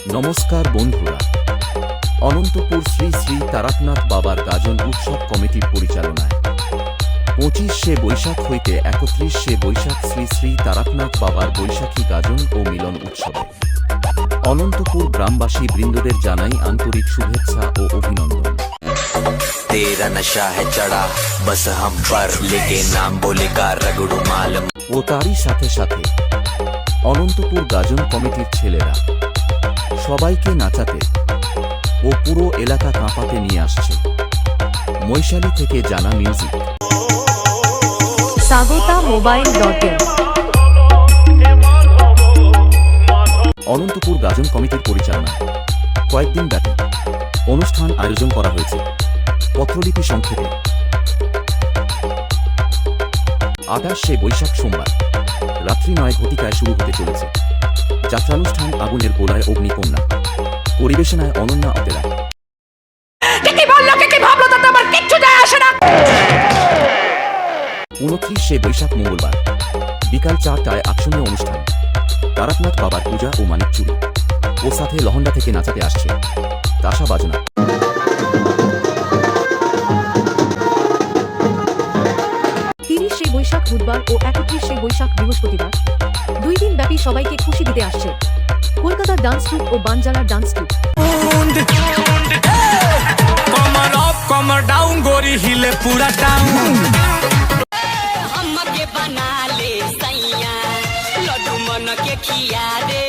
নমস্কার বন্ধুরা, অনন্তপুর শ্রী শ্রী তারকনাথ বাবার গাজন উৎসব কমিটির পরিচালনায় 25শে বৈশাখ হইতে 31শে বৈশাখ শ্রী শ্রী তারকনাথ বাবার বৈশাখী গাজন ও মিলন উৎসবে অনন্তপুর গ্রামবাসী বৃন্দদের জানাই আন্তরিক শুভেচ্ছা ও অভিনন্দন। तेरा नशा है चढ़ा बस हम पर लेके नाम बोलेगा रगड़ू माल ও তারই সাথে সাথে অনন্তপুর গাজন কমিটির ছেলেরা সবাইকে নাচাতে ও পুরো এলাকা কাঁপাতে নিয়ে আসছে। মৈশালী থেকে জানা মিউজিক। স্বাগতা মোবাইল.in অনন্তপুর গাজন কমিটির পরিচালনায় কয়েকদিন ব্যাপী অনুষ্ঠান আয়োজন করা হয়েছে। পত্রলিপি সংক্ষেপে 28শে বৈশাখ সোমবার রাত্রি 9 ঘটিকায় শুরু হতে চলেছে যাত্রানুষ্ঠান আগুনের গোলায় অগ্নিকন্যা, পরিবেশনায় অনন্যা অপেরা। 29শে বৈশাখ মঙ্গলবার বিকাল 4টায় আকর্ষণীয় অনুষ্ঠান তারকনাথ বাবার পূজা ও মানিকচুরি ও সাথে লহন্ডা থেকে নাচাতে আসছে তাসা বাজনা। 30শে বৈশাখ বুধবার ও 31শে বৈশাখ বৃহস্পতিবার 2 দিন ব্যাপী সবাইকে খুশি দিতে আসছে কলকাতার ডান্স ট্রুপ ও বানজারার ডান্স ট্রুপ। कमर अप कमर डाउन गोरी हिले पूरा टाउन हमके बना ले सैया लड्डू मन के खिया दे